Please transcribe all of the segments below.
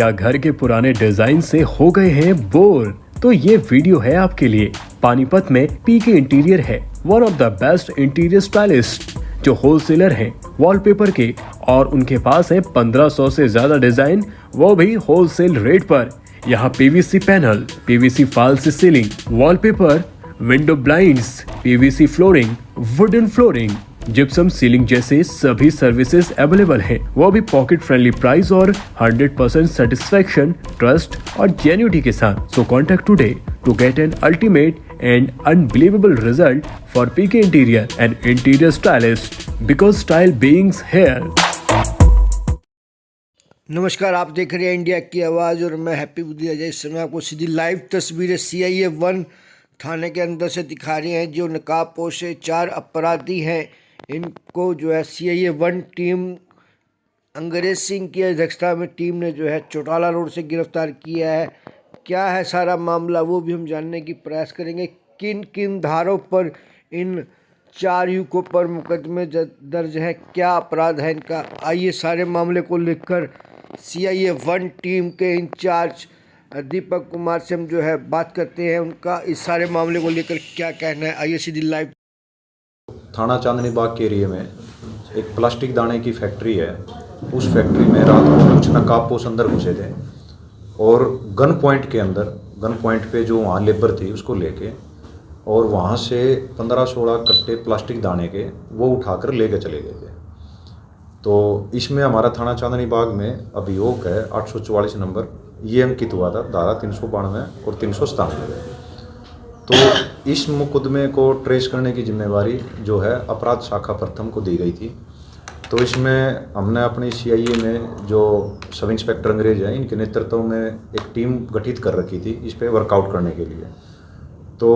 क्या घर के पुराने डिजाइन से हो गए हैं बोर? तो ये वीडियो है आपके लिए। पानीपत में पीके इंटीरियर है one of the best interior stylist जो होलसेलर हैं वॉलपेपर के, और उनके पास है 1500 से ज्यादा डिजाइन, वो भी होलसेल रेट पर। यहाँ PVC panel, PVC false ceiling, wallpaper, window blinds, PVC flooring, wooden flooring, gypsum ceiling जैसे सभी सर्विसेज अवेलेबल हैं, वो भी पॉकेट फ्रेंडली प्राइस और 100% सेटिस्फैक्शन, ट्रस्ट और जेन्युइनिटी के साथ। So contact today to get an ultimate and unbelievable result for PK Interior and Interior Stylist because style beings here। नमस्कार, आप देख रहे हैं इंडिया की आवाज़ और मैं हैप्पी बुद्धि अजय। इस समय आपको सीधी लाइव तस्वीरें CIA 1 थाने के अंदर से दिखा रही हैं। जो नकाबपोश 4 अपराधी हैं, इनको जो है CIA 1 टीम अंग्रेज सिंह की अध्यक्षता में टीम ने जो है चौटाला रोड से गिरफ्तार किया है। क्या है सारा मामला वो भी हम जानने की प्रयास करेंगे। किन किन धारों पर इन 4 युवकों पर मुकदमे दर्ज है, क्या अपराध है इनका, आइए सारे मामले को लेकर CIA 1 टीम के इंचार्ज दीपक कुमार से हम जो है बात करते हैं। उनका इस सारे मामले को लेकर क्या कहना है, आइए सीधी लाइव। थाना चांदनी बाग के एरिया में एक प्लास्टिक दाने की फैक्ट्री है। उस फैक्ट्री में रात को कुछ नकाबपोश अंदर घुसे थे और गन पॉइंट पे जो वहाँ लेबर थी उसको लेके और वहाँ से 15-16 कट्टे प्लास्टिक दाने के वो उठाकर लेके चले गए थे। तो इसमें हमारा थाना चांदनी बाग में अभियोग है 844 नंबर, ये अंकित हुआ था धारा 392 और 397। तो इस मुकदमे को ट्रेस करने की जिम्मेवारी जो है अपराध शाखा प्रथम को दी गई थी। तो इसमें हमने अपनी CIA में जो सब इंस्पेक्टर अंग्रेज हैं, इनके नेतृत्व में एक टीम गठित कर रखी थी इस पे वर्कआउट करने के लिए। तो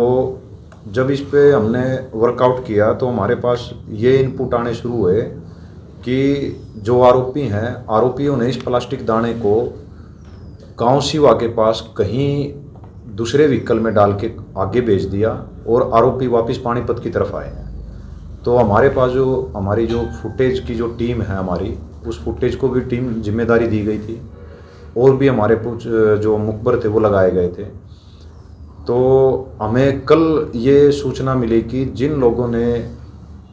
जब इस पे हमने वर्कआउट किया तो हमारे पास ये इनपुट आने शुरू हुए कि जो आरोपी हैं, आरोपियों ने इस प्लास्टिक दाने को गाँव सिवा के पास कहीं दूसरे व्हीकल में डाल के आगे भेज दिया और आरोपी वापस पानीपत की तरफ आए हैं। तो हमारे पास हमारी जो फुटेज की जो टीम है हमारी, उस फुटेज को भी टीम जिम्मेदारी दी गई थी और भी हमारे कुछ जो मुखबर थे वो लगाए गए थे। तो हमें कल ये सूचना मिली कि जिन लोगों ने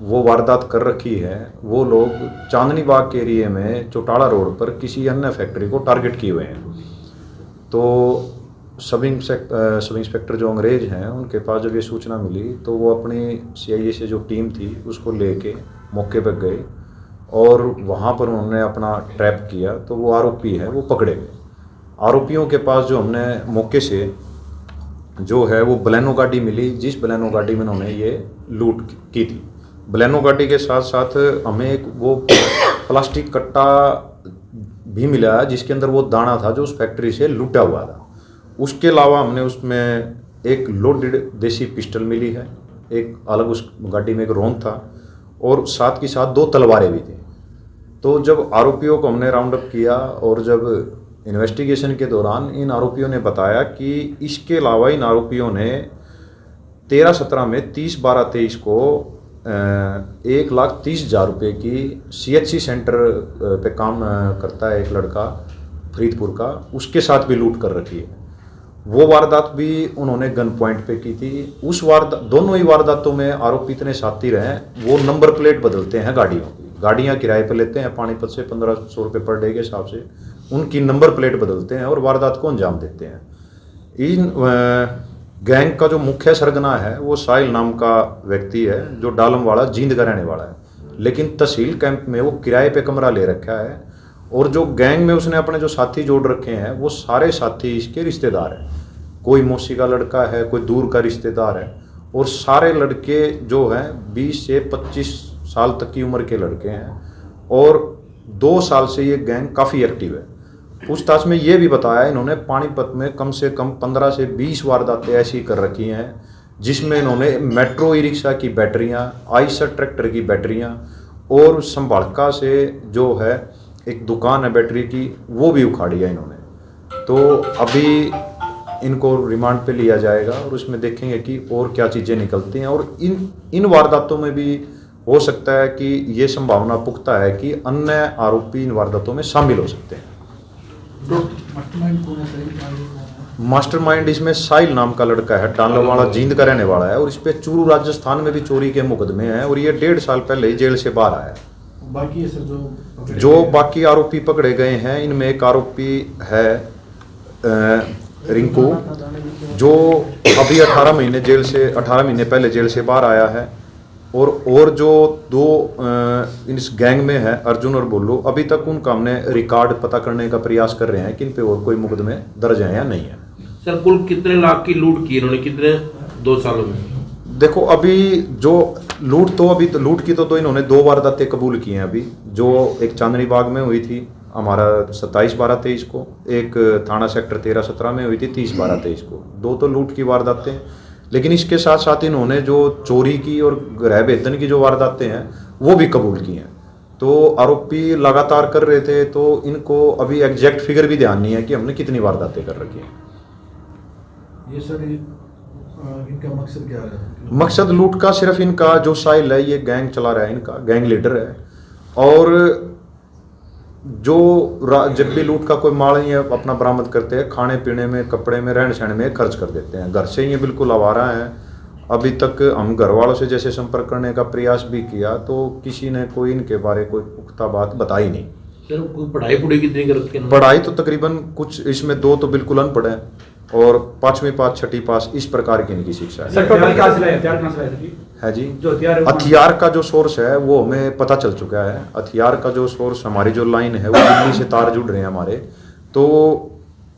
वो वारदात कर रखी है वो लोग चांदनी बाग के एरिए में चौटाला रोड पर किसी अन्य फैक्ट्री को टारगेट किए हुए हैं। तो सब इंस्पेक्टर जो अंग्रेज हैं उनके पास जब ये सूचना मिली तो वो अपनी CIA से जो टीम थी उसको लेके मौके पर गए और वहाँ पर उन्होंने अपना ट्रैप किया। तो वो आरोपी है वो पकड़े गए। आरोपियों के पास जो हमने मौके से जो है वो बलेनो गाड़ी मिली, जिस बलेनो गाड़ी में उन्होंने ये लूट की थी। बलेनो गाड़ी के साथ साथ हमें एक वो प्लास्टिक कट्टा भी मिला जिसके अंदर वो दाना था जो उस फैक्ट्री से लूटा हुआ था। उसके अलावा हमने उसमें एक लोडेड देसी पिस्टल मिली है, एक अलग उस गाड़ी में एक रोंद था और साथ के साथ 2 तलवारें भी थी। तो जब आरोपियों को हमने राउंड अप किया और जब इन्वेस्टिगेशन के दौरान इन आरोपियों ने बताया कि इसके अलावा इन आरोपियों ने 13-17 में 30-12-23 को 1,30,000 रुपये की CHC सेंटर पे काम करता है एक लड़का फरीदपुर का, उसके साथ भी लूट कर रखी है। वो वारदात भी उन्होंने गन पॉइंट पे की थी। उस दोनों ही वारदातों में आरोपी इतने साथी रहे, वो नंबर प्लेट बदलते हैं गाड़ियों की, गाड़ियाँ किराए पर लेते हैं पानीपत से 1500 रुपये पर डे के हिसाब से, उनकी नंबर प्लेट बदलते हैं और वारदात को अंजाम देते हैं। इन गैंग का जो मुख्य सरगना है वो साहिल नाम का व्यक्ति है जो डालमवाड़ा जींद का रहने वाला है, लेकिन तहसील कैंप में वो किराए पे कमरा ले रखा है। और जो गैंग में उसने अपने जो साथी जोड़ रखे हैं वो सारे साथी इसके रिश्तेदार हैं। कोई मौसी का लड़का है, कोई दूर का रिश्तेदार है, और सारे लड़के जो हैं 20 से 25 साल तक की उम्र के लड़के हैं और 2 साल से ये गैंग काफ़ी एक्टिव है। पूछताछ में ये भी बताया इन्होंने पानीपत में कम से कम 15 से 20 वारदातें ऐसी कर रखी हैं जिसमें इन्होंने मेट्रो ई रिक्शा की बैटरियाँ, आइसर ट्रैक्टर की बैटरियाँ और संभालका से जो है एक दुकान है बैटरी की वो भी उखाड़ी है इन्होंने। तो अभी इनको रिमांड पे लिया जाएगा और उसमें देखेंगे कि और क्या चीज़ें निकलती हैं और इन वारदातों में भी हो सकता है कि ये संभावना पुख्ता है कि अन्य आरोपी इन वारदातों में शामिल हो सकते हैं। तो मास्टरमाइंड इसमें साहिल नाम का लड़का है, डालवाड़ा जींद का रहने वाला है, और इस पे चूरू राजस्थान में भी चोरी के मुकदमे हैं, और ये 1.5 साल पहले ही जेल से बाहर आया है। बाकी जो बाकी आरोपी पकड़े गए हैं, इनमें एक आरोपी है रिंकू, जो अभी 18 महीने पहले जेल से बाहर आया है, और जो दो इस गैंग में है अर्जुन और बोलू, अभी तक उनका हमने रिकॉर्ड पता करने का प्रयास कर रहे हैं कि इन पे और कोई मुकदमे दर्ज हैं या नहीं है। सर कुल कितने लाख की लूट की इन्होंने, कितने 2 सालों में? देखो अभी जो लूट की तो इन्होंने 2 वारदातें कबूल की हैं अभी, जो एक चांदनी बाग में हुई थी हमारा 27/12/23 को, एक थाना सेक्टर 13/17 में हुई थी 30/12/23 को, 2 तो लूट की वारदातें। लेकिन इसके साथ साथ इन्होंने जो चोरी की और गृह भेदन की जो वारदातें हैं वो भी कबूल की हैं। तो आरोपी लगातार कर रहे थे, तो इनको अभी एग्जैक्ट फिगर भी ध्यान नहीं है कि हमने कितनी वारदातें कर रखी हैं। ये सर इनका मकसद क्या है? मकसद लूट का सिर्फ इनका जो साहिल है, ये गैंग चला रहा है, इनका गैंग लीडर है, और जो जब भी लूट का कोई माल ये अपना बरामद करते हैं, खाने पीने में, कपड़े में, रहन सहन में खर्च कर देते हैं। घर से ये बिल्कुल आवारा है। अभी तक हम घर वालों से जैसे संपर्क करने का प्रयास भी किया तो किसी ने कोई इनके बारे कोई पुख्ता बात बताई नहीं। सर पढ़ाई कितनी कर रखी है? पढ़ाई तो तकरीबन कुछ, इसमें 2 तो बिल्कुल अनपढ़ हैं, और 5वीं पास 6ठी पास, इस प्रकार की इनकी शिक्षा है। है जी, हथियार का जो सोर्स है वो हमें पता चल चुका है। हथियार का जो सोर्स, हमारी जो लाइन है वो दिल्ली से तार जुड़ रहे हैं हमारे, तो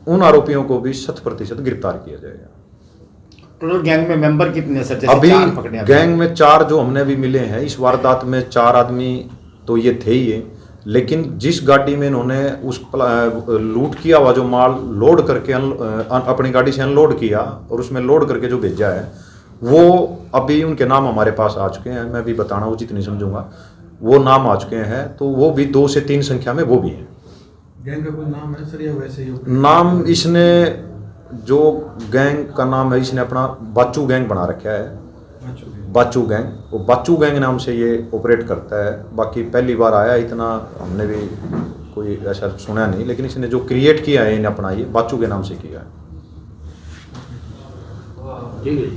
उन आरोपियों को भी 100% गिरफ्तार किया जाएगा। टोटल गैंग में मेंबर कितने हैं सर? अभी गैंग में 4 जो हमने अभी मिले हैं, इस वारदात में 4 आदमी तो ये थे ही, लेकिन जिस गाड़ी में इन्होंने उस लूट किया हुआ जो माल लोड करके अपनी गाड़ी से अनलोड किया और उसमें लोड करके जो भेजा है, वो अभी उनके नाम हमारे पास आ चुके हैं। मैं भी बताना उचित नहीं समझूंगा, वो नाम आ चुके हैं, तो वो भी 2 से 3 संख्या में वो भी हैं। गैंग का कोई नाम है सर या वैसे ही? नाम इसने, जो गैंग का नाम है, इसने अपना बाचू गैंग बना रखा है। बाचू गैंग, वो बाचू गैंग नाम से ये ऑपरेट करता है। बाकी पहली बार आया, इतना हमने भी कोई ऐसा सुना नहीं, लेकिन इसने जो क्रिएट किया है इन्हें अपना, ये बाचू के नाम से किया है। ठीक है।